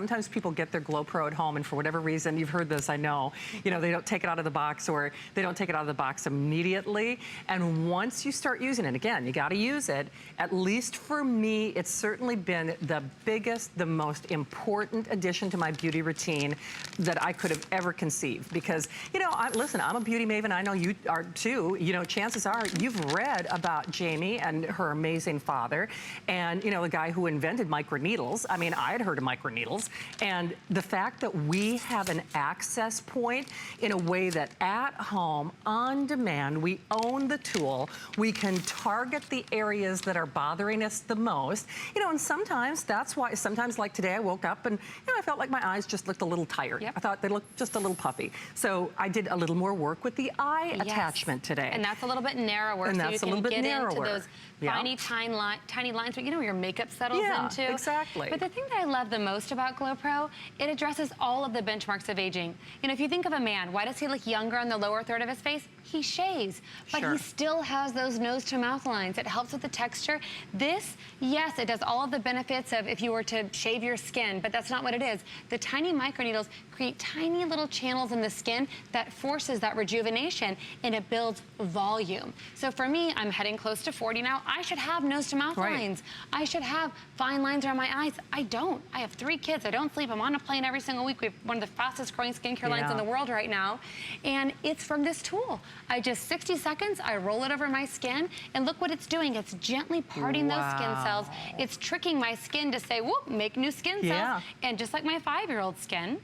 Sometimes people get their GloPRO at home and for whatever reason, you've heard this, I know, you know, they don't take it out of the box or they don't take it out of the box immediately. And once you start using it, again, you gotta use it. At least for me, it's certainly been the biggest, the most important addition to my beauty routine that I could have ever conceived. Because, you know, listen, I'm a beauty maven, I know you are too. You know, chances are you've read about Jamie and her amazing father and, you know, the guy who invented microneedles. I mean, I had heard of microneedles. And the fact that we have an access point in a way that at home, on demand, we own the tool, we can target the areas that are bothering us the most. You know, and sometimes that's why, sometimes like today I woke up and, you know, I felt like my eyes just looked a little tired. Yep. I thought they looked just a little puffy. So I did a little more work with the eye attachment today. And that's a little bit narrower. And so that's you can a little bit get narrower. into those tiny lines, but you know where your makeup settles into. Exactly. But the thing that I love the most about GloPRO, it addresses all of the benchmarks of aging. You know, if you think of a man, why does he look younger on the lower third of his face? He shaves, but he still has those nose to mouth lines. It helps with the texture. This, yes, it does all of the benefits of if you were to shave your skin, but that's not what it is. The tiny microneedles create tiny little channels in the skin that forces that rejuvenation, and it builds volume. So for me, I'm heading close to 40 now. I should have nose to mouth lines. I should have fine lines around my eyes. I don't. I have 3 kids. I don't sleep. I'm on a plane every single week. We have one of the fastest growing skincare lines in the world right now. And it's from this tool. I just 60 seconds, I roll it over my skin, and look what it's doing. It's gently parting those skin cells. It's tricking my skin to say, whoop, make new skin cells. And just like my 5-year-old skin,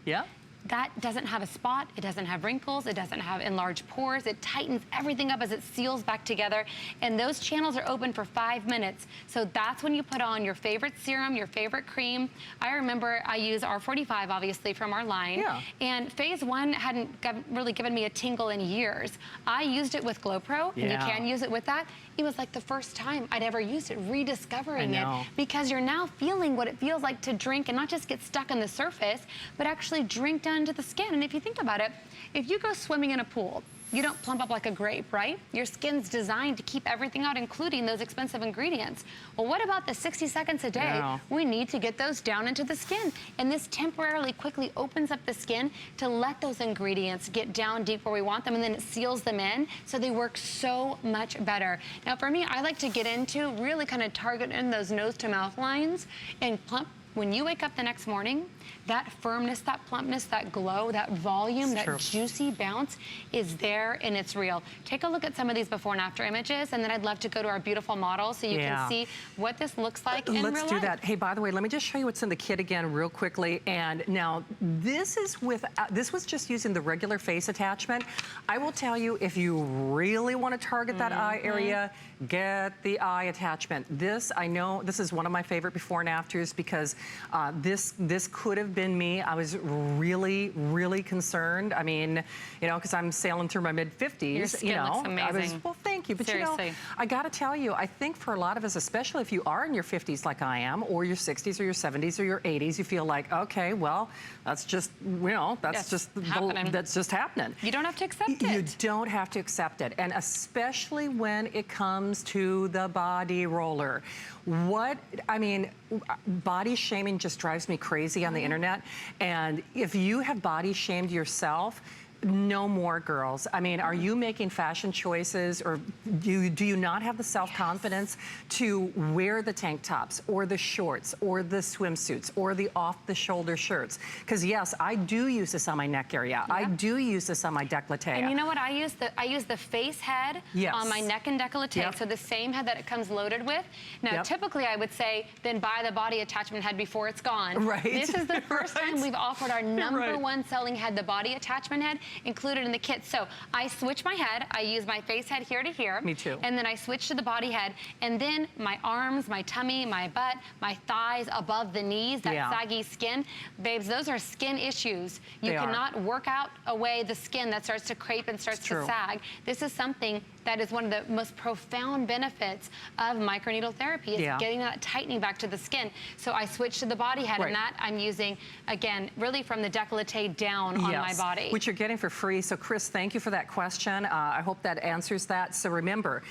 that doesn't have a spot, it doesn't have wrinkles, it doesn't have enlarged pores, it tightens everything up as it seals back together, and those channels are open for 5 minutes. So that's when you put on your favorite serum, your favorite cream. I remember I use R45, obviously, from our line, and phase 1 hadn't really given me a tingle in years. I used it with GloPRO, and you can use it with that. It was like the first time I'd ever used it, rediscovering it, because you're now feeling what it feels like to drink and not just get stuck on the surface, but actually drink down into the skin. And if you think about it, if you go swimming in a pool, you don't plump up like a grape, right? Your skin's designed to keep everything out, including those expensive ingredients. Well, what about the 60 seconds a day? We need to get those down into the skin. And this temporarily quickly opens up the skin to let those ingredients get down deep where we want them, and then it seals them in, so they work so much better. Now, for me, I like to get into really kind of target in those nose to mouth lines and plump. When you wake up the next morning, that firmness, that plumpness, that glow, that volume, that juicy bounce is there, and it's real. Take a look at some of these before and after images, and then I'd love to go to our beautiful model so you can see what this looks like in real life. Let's do that. Hey, by the way, let me just show you what's in the kit again real quickly. And now, this is this was just using the regular face attachment. I will tell you, if you really want to target that eye area, get the eye attachment. This, I know, this is one of my favorite before and afters because this could have been me. I was really, really concerned. I mean, you know, because I'm sailing through my mid-50s. Your skin looks amazing. Well, thank you. But seriously, you know, I got to tell you, I think for a lot of us, especially if you are in your 50s like I am, or your 60s or your 70s or your 80s, you feel like, okay, well, that's just, you know, that's just happening. You don't have to accept it. You don't have to accept it. And especially when it comes to the body roller. I mean, body shaming just drives me crazy on the internet. And if you have body shamed yourself, no more, girls. I mean, are you making fashion choices, or do you not have the self-confidence to wear the tank tops or the shorts or the swimsuits or the off-the-shoulder shirts? Because yes, I do use this on my neck area. I do use this on my décolleté. And you know what I use? I use the face head on my neck and décolleté. So the same head that it comes loaded with. Now, typically I would say, then buy the body attachment head before it's gone. This is the first time we've offered our #1 selling head, the body attachment head, included in the kit. So I switch my head. I use my face head here to here. Me too. And then I switch to the body head. And then my arms, my tummy, my butt, my thighs above the knees, that saggy skin. Babes, those are skin issues. You cannot work out away the skin that starts to crepe and starts to sag. This is something that is one of the most profound benefits of microneedle therapy, is getting that tightening back to the skin. So I switched to the body head, and that I'm using, again, really from the décolleté down on my body. Which you're getting for free. So Chris, thank you for that question. I hope that answers that. So remember,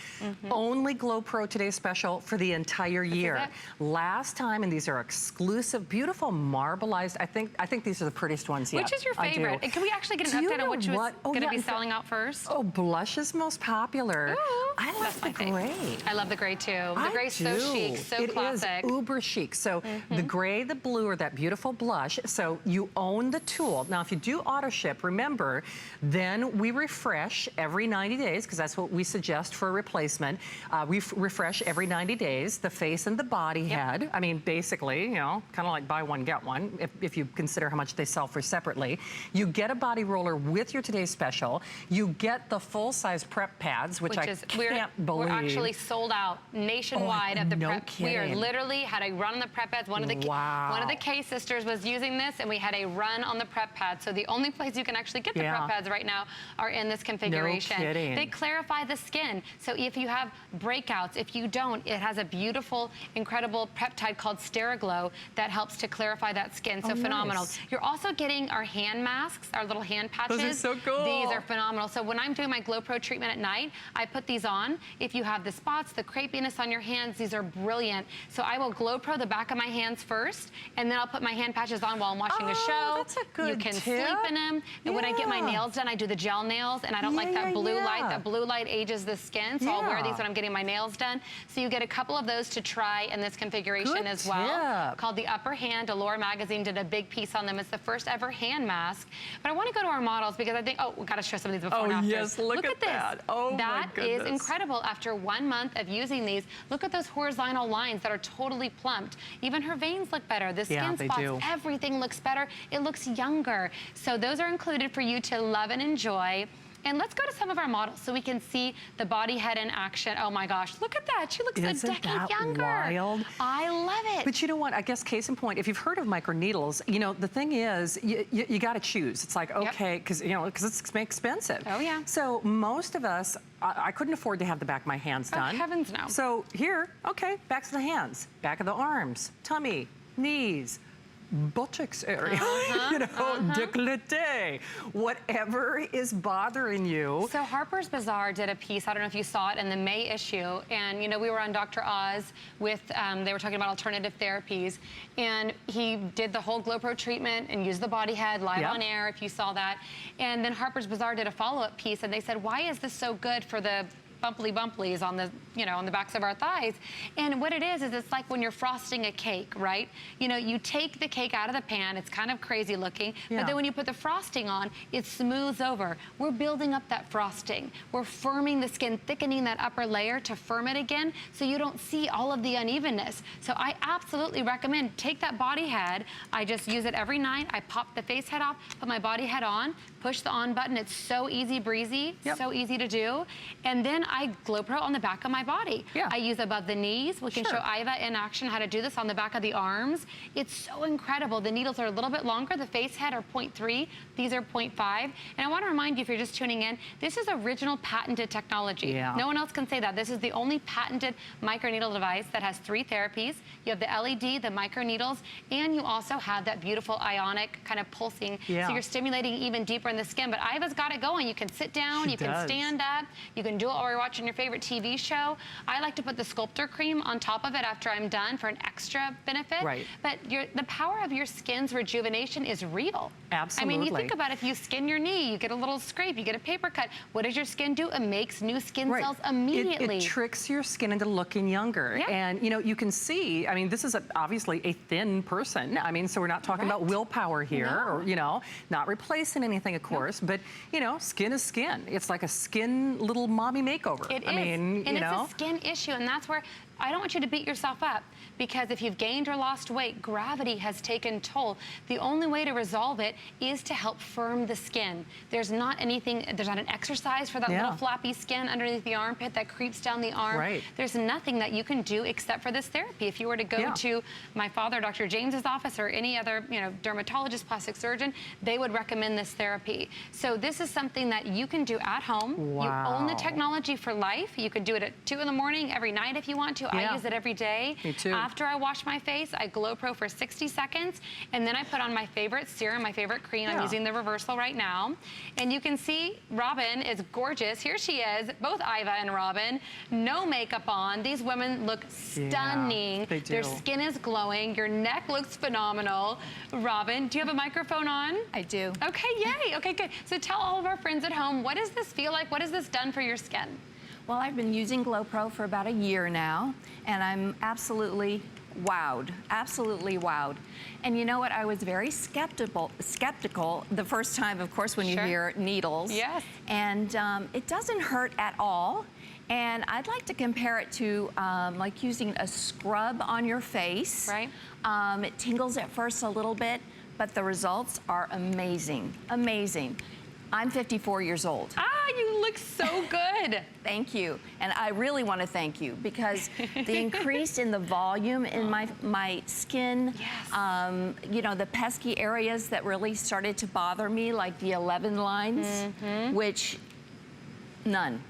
only GloPRO Today's Special for the entire year. Last time, and these are exclusive, beautiful marbleized, I think these are the prettiest ones yet. Which is your favorite? And can we actually get an update on which was going to be selling out first? Oh, blush is most popular. Ooh, I love the gray. I love the gray too. The gray's so chic, so classic. It is uber chic. So the gray, the blue are that beautiful blush. So you own the tool. Now, if you do auto ship, remember, then we refresh every 90 days, because that's what we suggest for a replacement. We refresh every 90 days, the face and the body head. I mean, basically, you know, kind of like buy one, get one, if you consider how much they sell for separately. You get a body roller with your Today's Special. You get the full-size prep pads, which I can't believe. We're actually sold out nationwide of the prep. Kidding. We are literally had a run on the prep pads. One of the K sisters was using this, and we had a run on the prep pads. So the only place you can actually get the prep pads right now are in this configuration. No kidding. They clarify the skin. So if you have breakouts, if you don't, it has a beautiful, incredible peptide called Steriglow that helps to clarify that skin. So phenomenal. Nice. You're also getting our hand masks, our little hand patches. Those are so cool. These are phenomenal. So when I'm doing my GloPRO treatment at night, I put these on. If you have the spots, the crepiness on your hands, these are brilliant. So I will GloPRO the back of my hands first, and then I'll put my hand patches on while I'm watching a show. That's a good You can tip. sleep in them. And when I get my nails done, I do the gel nails, and I don't like that blue light. That blue light ages the skin, so I'll wear these when I'm getting my nails done. So you get a couple of those to try in this configuration as well. Called the Upper Hand. Allure Magazine did a big piece on them. It's the first ever hand mask. But I want to go to our models because I think, we got to show some of these before and after. Yes, look at this. that. Oh, that my goodness. is incredible. After 1 month of using these, look at those horizontal lines that are totally plumped. Even her veins look better. The skin spots, everything looks better. It looks younger. So those are included for you to love and enjoy. And let's go to some of our models so we can see the body head in action. Oh my gosh, look at that. She looks a decade younger. Wild? I love it. But you know what? I guess case in point, if you've heard of microneedles, you know, the thing is, you got to choose. It's like, okay, because it's expensive. Oh yeah. So most of us, I couldn't afford to have the back of my hands done. Oh, heavens no. So here, okay, back to the hands, back of the arms, tummy, knees, buttocks area, you know, décolleté, whatever is bothering you. So Harper's Bazaar did a piece, I don't know if you saw it, in the May issue, and you know, we were on Dr. Oz with, they were talking about alternative therapies, and he did the whole GloPRO treatment and used the body head live on air, if you saw that. And then Harper's Bazaar did a follow-up piece, and they said, why is this so good for the bumplies on the, you know, on the backs of our thighs? And what it is it's like when you're frosting a cake, right? You know, you take the cake out of the pan, it's kind of crazy looking, but then when you put the frosting on, it smooths over. We're building up that frosting. We're firming the skin, thickening that upper layer to firm it again so you don't see all of the unevenness. So I absolutely recommend take that body head. I just use it every night. I pop the face head off, put my body head on, push the on button. It's so easy breezy, so easy to do. And then I GloPRO on the back of my body. I use above the knees. We can show Iva in action how to do this on the back of the arms. It's so incredible. The needles are a little bit longer. The face head are 0.3. These are 0.5. And I want to remind you, if you're just tuning in, this is original patented technology. No one else can say that. This is the only patented microneedle device that has 3 therapies. You have the LED, the microneedles, and you also have that beautiful ionic kind of pulsing. So you're stimulating even deeper in the skin. But Iva's got it going. You can sit down, you can stand up, you can do it while you're watching your favorite TV show. I like to put the sculptor cream on top of it after I'm done for an extra benefit. But the power of your skin's rejuvenation is real. Absolutely. I mean, you think about if you skin your knee, you get a little scrape, you get a paper cut. What does your skin do? It makes new skin cells immediately. It tricks your skin into looking younger. And, you know, you can see, I mean, this is obviously a thin person. I mean, so we're not talking about willpower here, or, you know, not replacing anything, of course, but, you know, skin is skin. It's like a skin little mommy makeover. It is. I mean, and it's a skin issue, and that's where I don't want you to beat yourself up. because if you've gained or lost weight, gravity has taken toll. The only way to resolve it is to help firm the skin. There's not an exercise for that little flappy skin underneath the armpit that creeps down the arm. Right. There's nothing that you can do except for this therapy. If you were to go to my father, Dr. James's office, or any other, dermatologist, plastic surgeon, they would recommend this therapy. So this is something that you can do at home. Wow. You own the technology for life. You could do it at 2 in the morning every night if you want to. I use it every day. Me too. After I wash my face, I GloPRO for 60 seconds, and then I put on my favorite serum, my favorite cream. I'm using the reversal right now. And you can see Robin is gorgeous. Here she is, both Iva and Robin. No makeup on. These women look stunning. They do. Their skin is glowing. Your neck looks phenomenal. Robin, do you have a microphone on? I do. Okay, yay. Okay, good. So tell all of our friends at home, what does this feel like? What has this done for your skin? Well, I've been using GloPRO for about a year now, and I'm absolutely wowed, absolutely wowed. And you know what? I was very skeptical the first time, of course, when you hear needles. Yes. And it doesn't hurt at all. And I'd like to compare it to like using a scrub on your face. Right. It tingles at first a little bit, but the results are amazing, amazing. I'm 54 years old. Ah, you look so good. Thank you. And I really want to thank you because the increase in the volume in my skin, the pesky areas that really started to bother me, like the 11 lines, which none.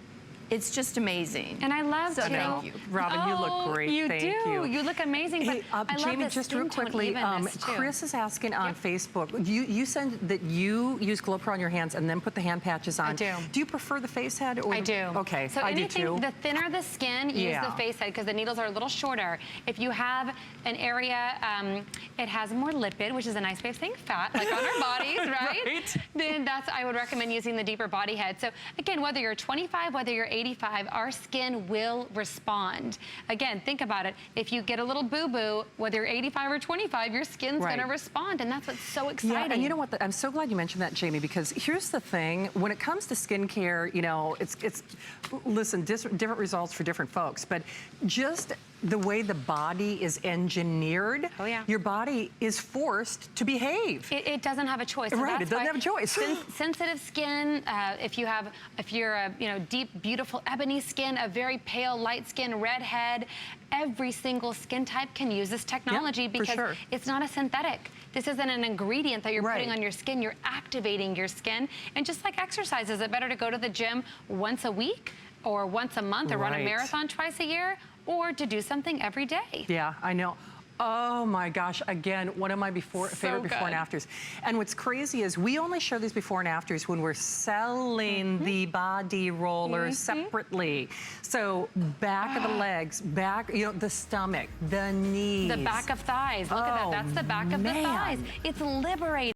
It's just amazing. And I love so thank you. Robin, you look great. Thank you. You look amazing. Hey, but I Jamie, love the just real skin tone quickly, evenness, too. Chris is asking on Facebook, you said that you use GloPRO on your hands and then put the hand patches on. I do. Do you prefer the face head? Or I do. Okay, so I do too. The thinner the skin, use the face head because the needles are a little shorter. If you have an area, it has more lipid, which is a nice way of saying fat, like on our bodies, right? Then I would recommend using the deeper body head. So again, whether you're 25, whether you're 85, our skin will respond. Again, think about it. If you get a little boo-boo, whether you're 85 or 25, your skin's gonna respond, and that's what's so exciting. Yeah, and you know what? I'm so glad you mentioned that, Jamie, because here's the thing. When it comes to skincare, listen, different results for different folks, but just the way the body is engineered, your body is forced to behave. It doesn't have a choice. So right, it doesn't have a choice. Sensitive skin, if you're a deep, beautiful ebony skin, a very pale, light skin, redhead, every single skin type can use this technology because it's not a synthetic. This isn't an ingredient that you're putting on your skin. You're activating your skin. And just like exercise, is it better to go to the gym once a week or once a month or run a marathon twice a year, or to do something every day? Yeah, I know. Oh my gosh, again, one of my favorite before and afters. And what's crazy is we only show these before and afters when we're selling the body roller separately. So back of the legs, back, the stomach, the knees. The back of thighs, look at that, that's the back of the thighs. It's liberating.